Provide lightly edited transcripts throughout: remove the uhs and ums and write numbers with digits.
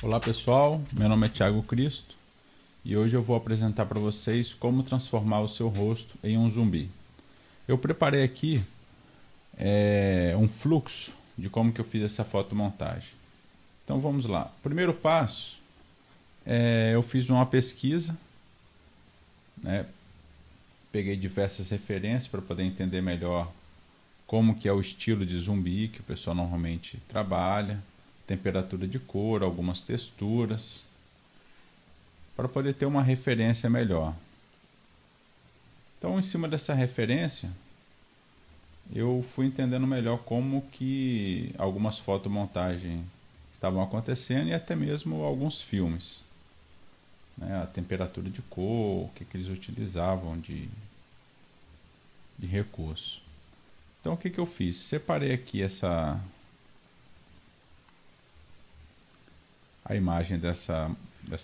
Olá pessoal, meu nome é Thiago Cristo e hoje eu vou apresentar para vocês como transformar o seu rosto em um zumbi. Eu preparei aqui um fluxo de como que eu fiz essa fotomontagem. Então vamos lá. Primeiro passo, eu fiz uma pesquisa, né? Peguei diversas referências para poder entender melhor como que é o estilo de zumbi que o pessoal normalmente trabalha, temperatura de cor, algumas texturas, para poder ter uma referência melhor. Então, em cima dessa referência, eu fui entendendo melhor como que algumas fotomontagens estavam acontecendo e até mesmo alguns filmes, né? A temperatura de cor, o que eles utilizavam de recurso. Então, o que eu fiz? Separei aqui a imagem dessa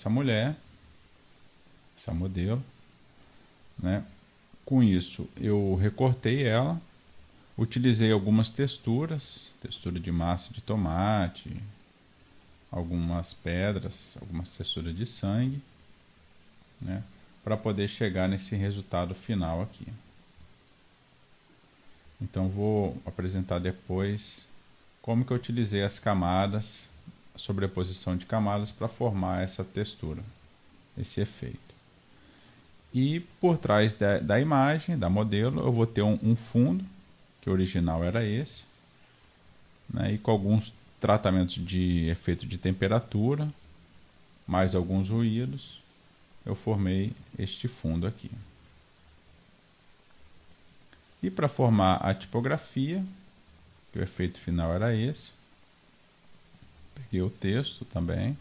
mulher, essa modelo, né? Com isso, eu recortei ela, utilizei algumas texturas, textura de massa de tomate, algumas pedras, algumas texturas de sangue, né? Para poder chegar nesse resultado final aqui. Então vou apresentar depois como que eu utilizei as camadas, a sobreposição de camadas para formar essa textura, esse efeito. E por trás da imagem, da modelo, eu vou ter um fundo, que o original era esse, né, e com alguns tratamentos de efeito de temperatura, mais alguns ruídos, eu formei este fundo aqui. E para formar a tipografia, que o efeito final era esse, peguei o texto também,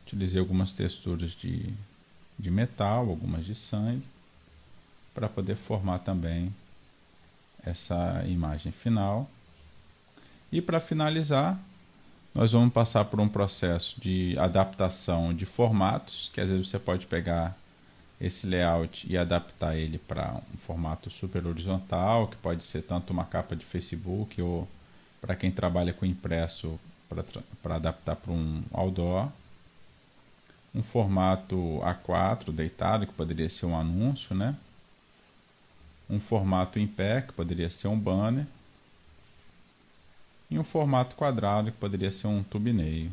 utilizei algumas texturas de metal, algumas de sangue, para poder formar também essa imagem final. E para finalizar, nós vamos passar por um processo de adaptação de formatos, que às vezes você pode pegar esse layout e adaptar ele para um formato super horizontal, que pode ser tanto uma capa de Facebook ou para quem trabalha com impresso para adaptar para um outdoor. Um formato A4 deitado, que poderia ser um anúncio, né? Um formato em pé, que poderia ser um banner. E um formato quadrado, que poderia ser um thumbnail.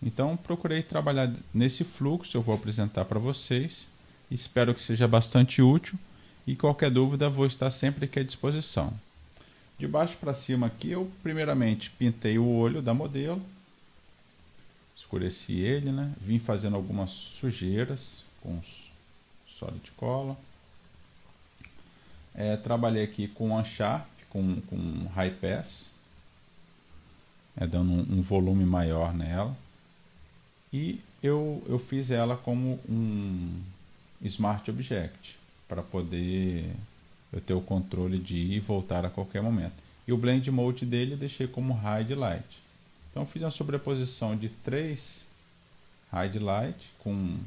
Então, procurei trabalhar nesse fluxo, eu vou apresentar para vocês. Espero que seja bastante útil e qualquer dúvida vou estar sempre aqui à disposição. De baixo para cima aqui, eu primeiramente pintei o olho da modelo. Escureci ele, né? Vim fazendo algumas sujeiras com solid color. Trabalhei aqui com Unsharp, com High Pass, dando um volume maior nela. E eu fiz ela como um Smart Object, para poder eu ter o controle de ir e voltar a qualquer momento. E o Blend Mode dele eu deixei como Hide Light. Então fiz uma sobreposição de 3 Hide Light com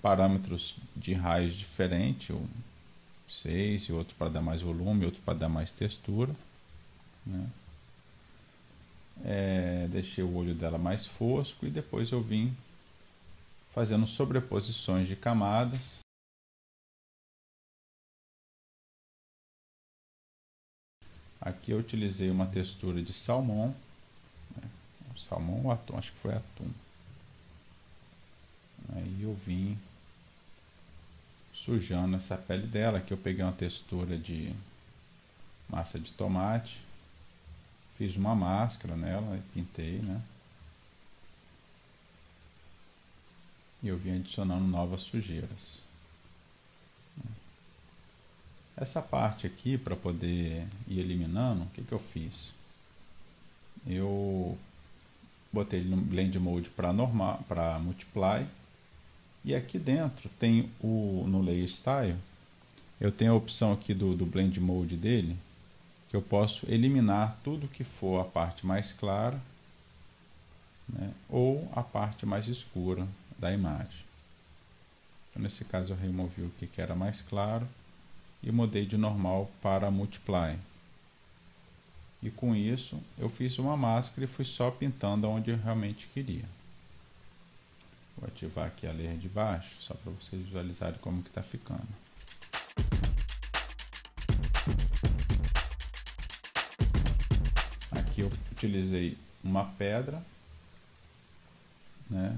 parâmetros de raios diferentes, um 6 e outro para dar mais volume, outro para dar mais textura, né? Deixei o olho dela mais fosco e depois eu vim fazendo sobreposições de camadas. Aqui eu utilizei uma textura de salmão, né? Salmão ou atum, acho que foi atum. Aí eu vim sujando essa pele dela. Aqui eu peguei uma textura de massa de tomate, fiz uma máscara nela e pintei, né? E eu vim adicionando novas sujeiras. Essa parte aqui, para poder ir eliminando, o que eu fiz? Eu botei ele no Blend Mode para Multiply. E aqui dentro tem no Layer Style, eu tenho a opção aqui do Blend Mode dele, que eu posso eliminar tudo que for a parte mais clara, né, ou a parte mais escura da imagem. Então, nesse caso eu removi o que era mais claro e mudei de normal para Multiply. E com isso eu fiz uma máscara e fui só pintando onde eu realmente queria. Vou ativar aqui a layer de baixo, só para vocês visualizarem como que está ficando. Aqui eu utilizei uma pedra, né?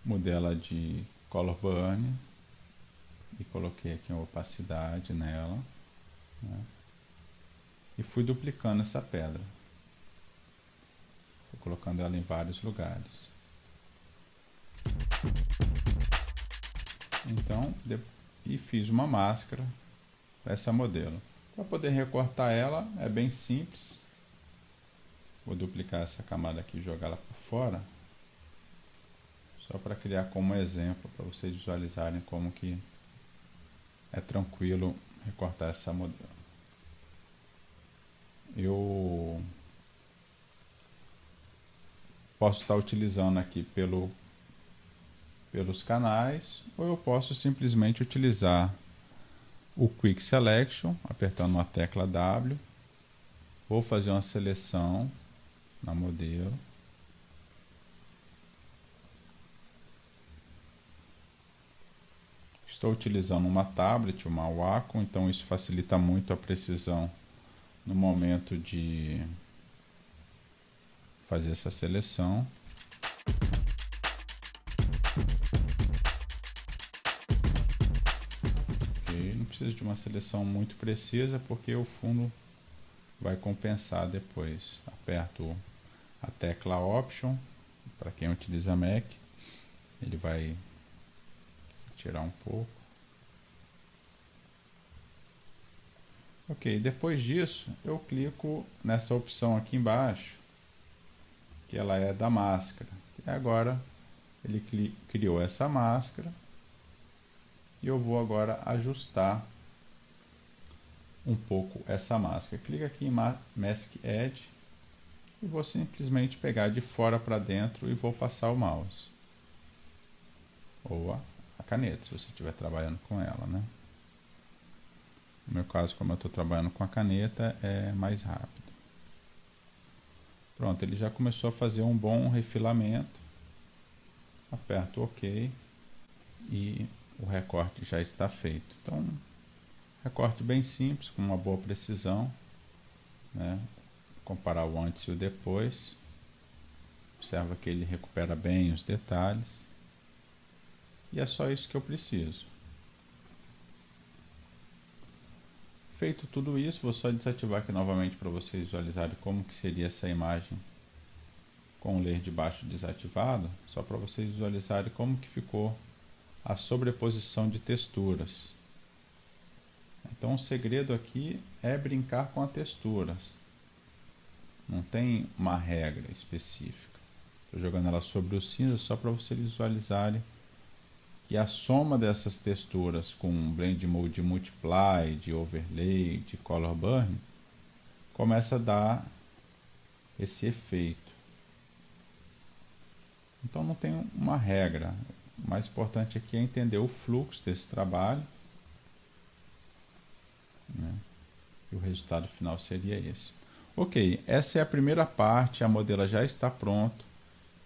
Modela de Color Burn e coloquei aqui uma opacidade nela, né? E fui duplicando essa pedra, fui colocando ela em vários lugares. Então, e fiz uma máscara para essa modelo. Para poder recortar ela é bem simples. Vou duplicar essa camada aqui e jogar ela por fora, só para criar como exemplo para vocês visualizarem como que é tranquilo recortar essa modelo. Eu posso estar utilizando aqui pelos canais, ou eu posso simplesmente utilizar o Quick Selection, apertando a tecla W. Vou fazer uma seleção na modelo. Estou utilizando uma tablet, uma Wacom, então isso facilita muito a precisão no momento de fazer essa seleção. Ok, não precisa de uma seleção muito precisa porque o fundo vai compensar depois. Aperto a tecla Option, para quem utiliza Mac, ele vai tirar um pouco. Ok, depois disso eu clico nessa opção aqui embaixo, que ela é da máscara. E agora ele criou essa máscara e eu vou agora ajustar um pouco essa máscara. Clica aqui em Mask Edge e vou simplesmente pegar de fora para dentro e vou passar o mouse ou a caneta, se você estiver trabalhando com ela, né? No meu caso, como eu estou trabalhando com a caneta, é mais rápido. Pronto, ele já começou a fazer um bom refilamento. Aperto OK e o recorte já está feito. Então, recorte bem simples, com uma boa precisão, né? Comparar o antes e o depois. Observa que ele recupera bem os detalhes. E é só isso que eu preciso. Feito tudo isso, vou só desativar aqui novamente para vocês visualizarem como que seria essa imagem com o layer de baixo desativado, só para vocês visualizarem como que ficou a sobreposição de texturas. Então o segredo aqui é brincar com as texturas. Não tem uma regra específica. Estou jogando ela sobre o cinza só para vocês visualizarem que a soma dessas texturas com Blend Mode de Multiply, de Overlay, de Color Burn, começa a dar esse efeito. Então não tem uma regra. O mais importante aqui é entender o fluxo desse trabalho, né? E o resultado final seria esse. Ok, essa é a primeira parte, a modelo já está pronto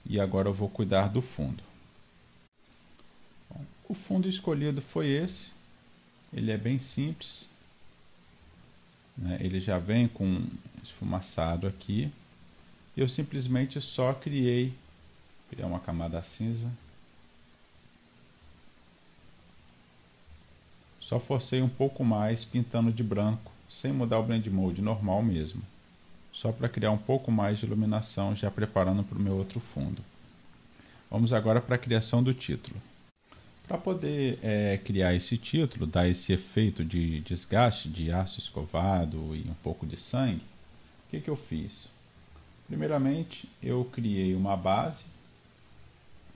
e agora eu vou cuidar do fundo. O fundo escolhido foi esse, ele é bem simples, né? Ele já vem com esfumaçado aqui, eu simplesmente só criei uma camada cinza, só forcei um pouco mais pintando de branco, sem mudar o Blend Mode, normal mesmo, só para criar um pouco mais de iluminação, já preparando para o meu outro fundo. Vamos agora para a criação do título. Para poder criar esse título, dar esse efeito de desgaste de aço escovado e um pouco de sangue, o que eu fiz? Primeiramente, eu criei uma base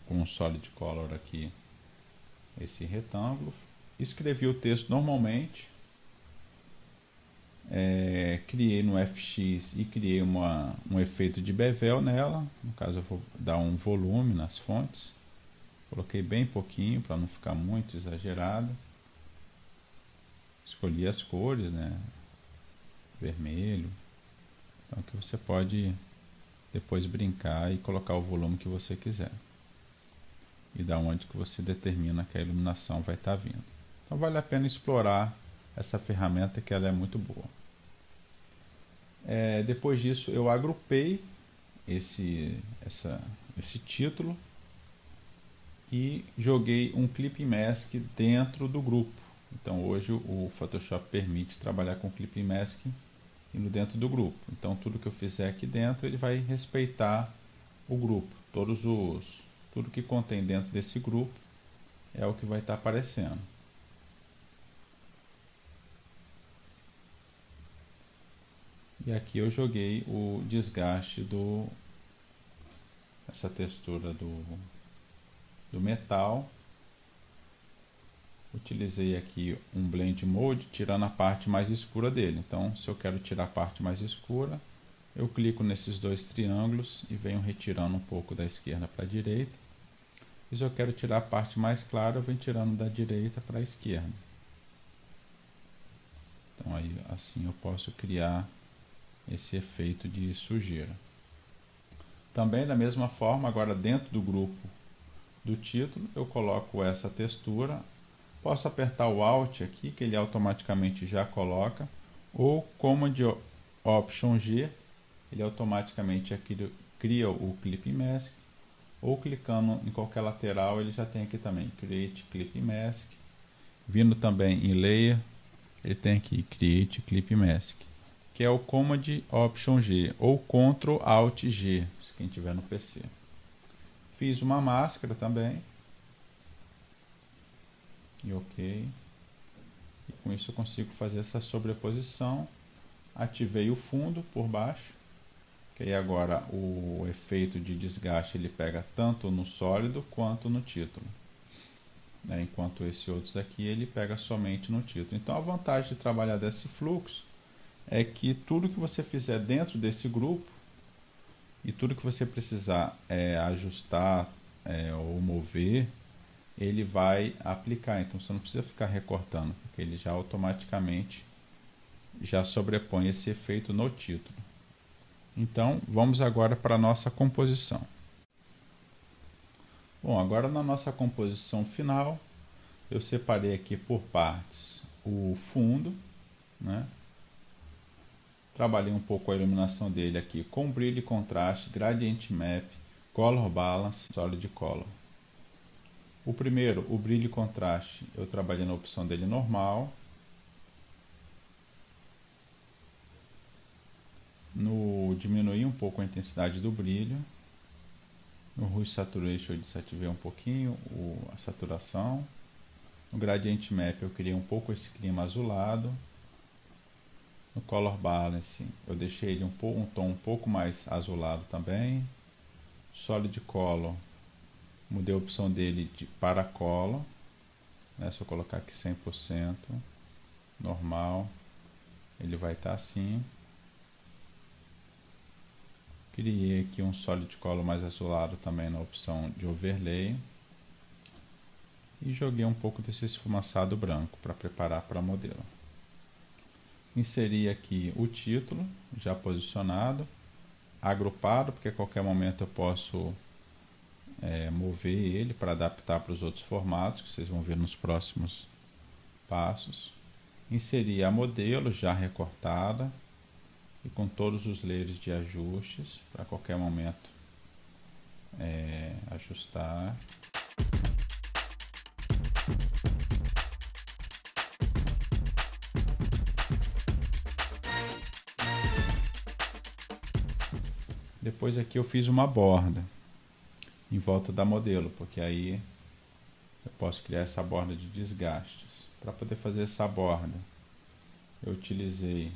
com um Solid Color aqui, esse retângulo, escrevi o texto normalmente, criei no FX e criei um efeito de bevel nela, no caso eu vou dar um volume nas fontes. Coloquei bem pouquinho para não ficar muito exagerado. Escolhi as cores, né? Vermelho. que você pode depois brincar e colocar o volume que você quiser. E da onde que você determina que a iluminação vai estar vindo. Então vale a pena explorar essa ferramenta, que ela é muito boa. Depois disso eu agrupei esse título e joguei um Clipping Mask dentro do grupo. Então hoje o Photoshop permite trabalhar com Clipping Mask indo dentro do grupo. Então tudo que eu fizer aqui dentro, ele vai respeitar o grupo. Tudo que contém dentro desse grupo é o que vai estar aparecendo. E aqui eu joguei o desgaste essa textura do metal. Utilizei aqui um Blend Mode, tirando a parte mais escura dele. Então, se eu quero tirar a parte mais escura, eu clico nesses dois triângulos e venho retirando um pouco da esquerda para a direita. E se eu quero tirar a parte mais clara, eu venho tirando da direita para a esquerda. Então, aí, assim eu posso criar esse efeito de sujeira. Também da mesma forma, agora dentro do grupo do título, eu coloco essa textura. Posso apertar o Alt aqui, que ele automaticamente já coloca, ou Command Option G, ele automaticamente cria o Clipping Mask, ou clicando em qualquer lateral, ele já tem aqui também Create Clipping Mask. Vindo também em Layer, ele tem aqui Create Clipping Mask, que é o Command Option G, ou Ctrl Alt G, se quem tiver no PC. Fiz uma máscara também. E ok. E com isso eu consigo fazer essa sobreposição. Ativei o fundo por baixo, que aí agora o efeito de desgaste ele pega tanto no sólido quanto no título, né? Enquanto esse outros aqui ele pega somente no título. Então a vantagem de trabalhar desse fluxo é que tudo que você fizer dentro desse grupo e tudo que você precisar ajustar ou mover, ele vai aplicar. Então você não precisa ficar recortando, porque ele já automaticamente já sobrepõe esse efeito no título. Então vamos agora para a nossa composição. Bom, agora na nossa composição final, eu separei aqui por partes o fundo, né? Trabalhei um pouco a iluminação dele aqui com brilho e contraste, Gradient Map, Color Balance, Solid Color. O primeiro, o brilho e contraste, eu trabalhei na opção dele normal. No diminuir um pouco a intensidade do brilho. No Hue Saturation eu desativei um pouquinho a saturação. No Gradient Map eu criei um pouco esse clima azulado. No Color Balance eu deixei ele um tom um pouco mais azulado também. Solid Color, mudei a opção dele para Color, né? Se eu colocar aqui 100%, normal, ele vai estar assim. Criei aqui um Solid Color mais azulado também na opção de Overlay. E joguei um pouco desse esfumaçado branco para preparar para modelo. Inseri aqui o título, já posicionado, agrupado, porque a qualquer momento eu posso mover ele para adaptar para os outros formatos, que vocês vão ver nos próximos passos. Inseri a modelo já recortada e com todos os layers de ajustes, para qualquer momento ajustar. Depois aqui eu fiz uma borda em volta da modelo, porque aí eu posso criar essa borda de desgastes. Para poder fazer essa borda, eu utilizei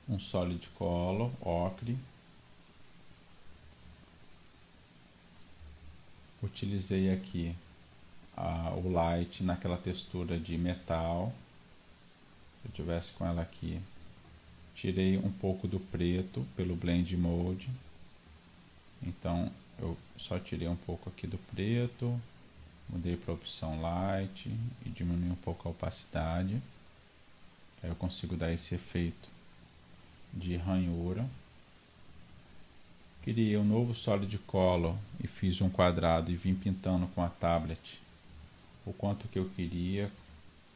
um Solid Color, ocre. Utilizei aqui o Light naquela textura de metal. Se eu tivesse com ela aqui, tirei um pouco do preto pelo Blend Mode. Então eu só tirei um pouco aqui do preto, mudei para a opção Light e diminui um pouco a opacidade. Aí eu consigo dar esse efeito de ranhura. Criei um novo Solid Color e fiz um quadrado e vim pintando com a tablet o quanto que eu queria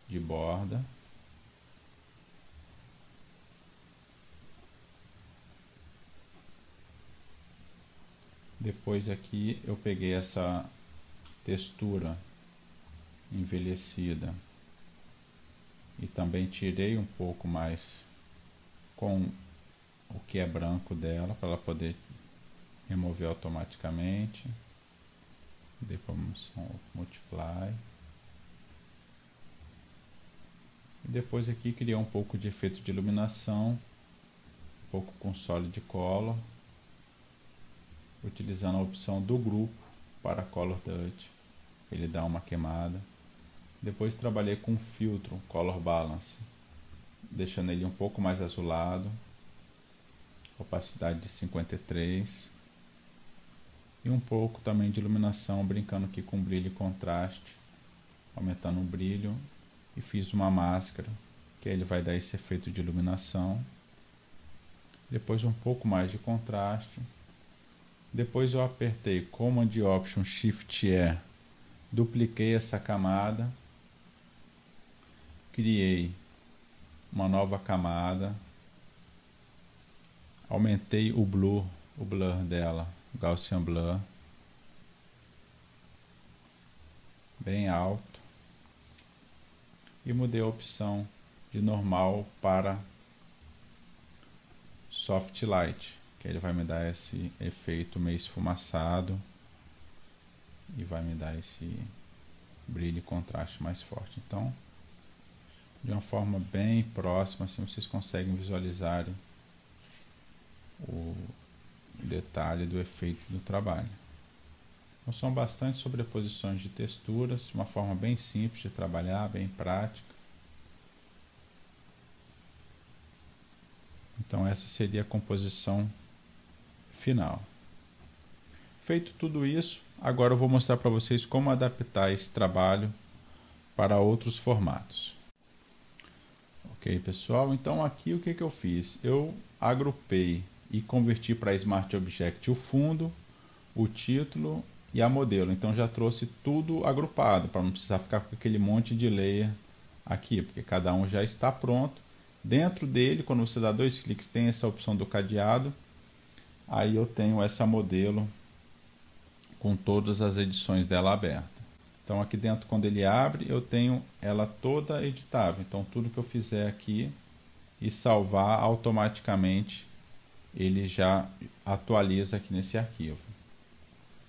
de borda. Depois aqui eu peguei essa textura envelhecida e também tirei um pouco mais com o que é branco dela para ela poder remover automaticamente. Depois multiply. E depois aqui criei um pouco de efeito de iluminação, um pouco com Solid Color, utilizando a opção do grupo para Color Touch. Ele dá uma queimada. Depois trabalhei com filtro Color Balance, deixando ele um pouco mais azulado, opacidade de 53, e um pouco também de iluminação, brincando aqui com brilho e contraste, aumentando o brilho, e fiz uma máscara que ele vai dar esse efeito de iluminação. Depois um pouco mais de contraste. Depois eu apertei Command Option Shift E, dupliquei essa camada, criei uma nova camada, aumentei o blur dela, Gaussian Blur, bem alto, e mudei a opção de normal para Soft Light, que ele vai me dar esse efeito meio esfumaçado e vai me dar esse brilho e contraste mais forte. Então, de uma forma bem próxima, assim vocês conseguem visualizar o detalhe do efeito do trabalho. Então, são bastante sobreposições de texturas, uma forma bem simples de trabalhar, bem prática. Então essa seria a composição final. Feito tudo isso, agora eu vou mostrar para vocês como adaptar esse trabalho para outros formatos. Ok, pessoal? Então aqui o que eu fiz? Eu agrupei e converti para Smart Object o fundo, o título e a modelo. Então já trouxe tudo agrupado, para não precisar ficar com aquele monte de layer aqui, porque cada um já está pronto. Dentro dele, quando você dá 2 cliques, tem essa opção do cadeado. Aí eu tenho essa modelo com todas as edições dela aberta. Então aqui dentro, quando ele abre, eu tenho ela toda editável. Então tudo que eu fizer aqui e salvar, automaticamente ele já atualiza aqui nesse arquivo,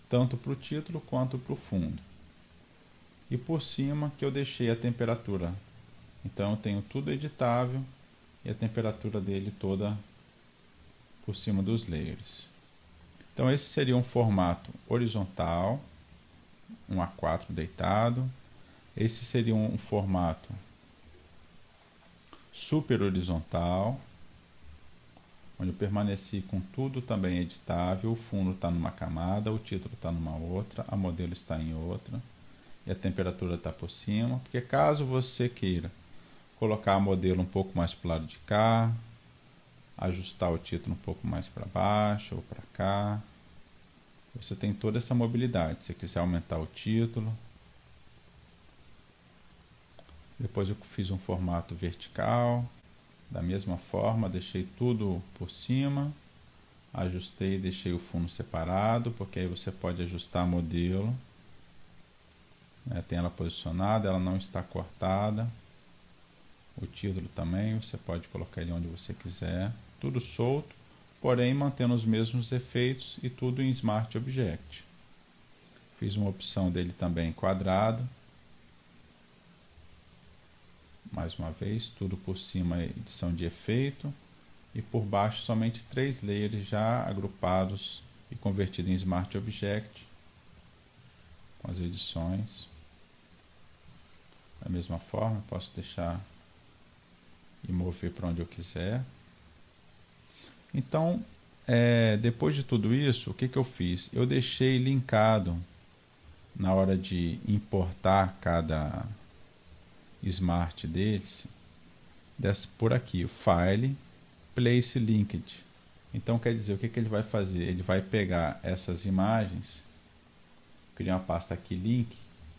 tanto para o título quanto para o fundo. E por cima que eu deixei a temperatura. Então eu tenho tudo editável e a temperatura dele toda por cima dos layers. Então esse seria um formato horizontal, um A4 deitado. Esse seria um formato super horizontal, onde eu permaneci com tudo também editável. O fundo está numa camada, o título está numa outra, a modelo está em outra e a temperatura está por cima, porque caso você queira colocar a modelo um pouco mais para o lado de cá, ajustar o título um pouco mais para baixo ou para cá, você tem toda essa mobilidade. Se você quiser aumentar o título. Depois eu fiz um formato vertical, da mesma forma, deixei tudo por cima, ajustei e deixei o fundo separado, porque aí você pode ajustar a modelo, né? Tem ela posicionada, ela não está cortada. O título também, você pode colocar ele onde você quiser, tudo solto, porém mantendo os mesmos efeitos e tudo em Smart Object. Fiz uma opção dele também quadrado. Mais uma vez, tudo por cima edição de efeito e por baixo somente 3 layers já agrupados e convertidos em Smart Object com as edições. Da mesma forma, posso deixar e mover para onde eu quiser. Então, depois de tudo isso, o que eu fiz? Eu deixei linkado na hora de importar cada Smart deles, por aqui, File, Place Linked. Então quer dizer, o que ele vai fazer? Ele vai pegar essas imagens, criar uma pasta aqui, link,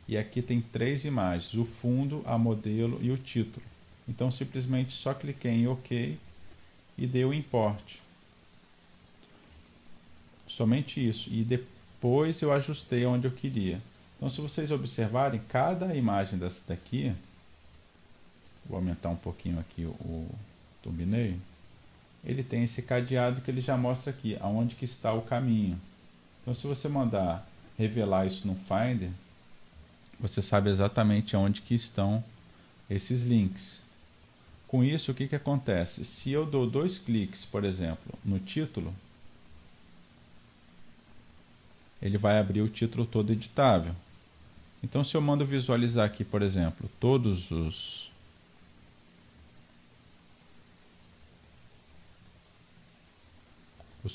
e aqui tem 3 imagens, o fundo, a modelo e o título. Então simplesmente só cliquei em OK e dei o import. Somente isso. E depois eu ajustei onde eu queria. Então se vocês observarem, cada imagem dessa daqui, vou aumentar um pouquinho aqui o thumbnail, ele tem esse cadeado que ele já mostra aqui, aonde que está o caminho. Então se você mandar revelar isso no Finder, você sabe exatamente aonde que estão esses links. Com isso, o que acontece? Se eu dou 2 cliques, por exemplo, no título, ele vai abrir o título todo editável. Então se eu mando visualizar aqui, por exemplo, todos os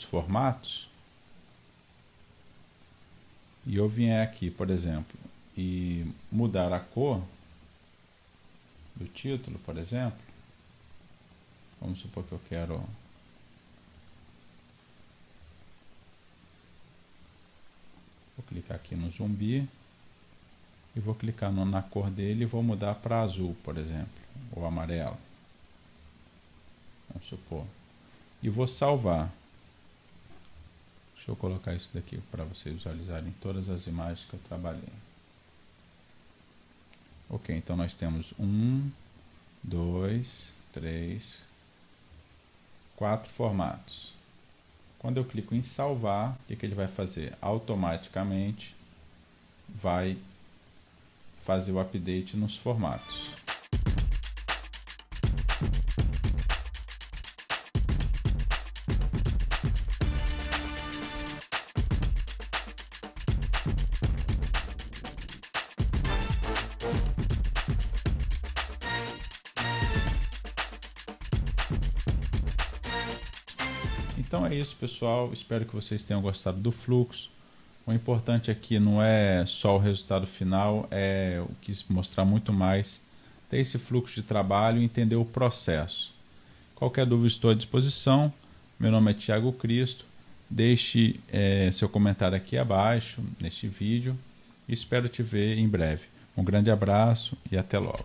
formatos, e eu vier aqui, por exemplo, e mudar a cor do título, por exemplo, vamos supor que eu quero vou clicar aqui no zumbi e vou clicar na cor dele e vou mudar para azul, por exemplo, ou amarelo, vamos supor, e vou salvar. Deixa eu colocar isso daqui para vocês visualizarem todas as imagens que eu trabalhei. Ok, então nós temos 1, 2, 3, 4 formatos. Quando eu clico em salvar, o que ele vai fazer? Automaticamente vai fazer o update nos formatos. Então é isso, pessoal, espero que vocês tenham gostado do fluxo. O importante aqui não é só o resultado final, eu quis mostrar muito mais, ter esse fluxo de trabalho e entender o processo. Qualquer dúvida, estou à disposição. Meu nome é Thiago Cristo, deixe seu comentário aqui abaixo neste vídeo e espero te ver em breve. Um grande abraço e até logo.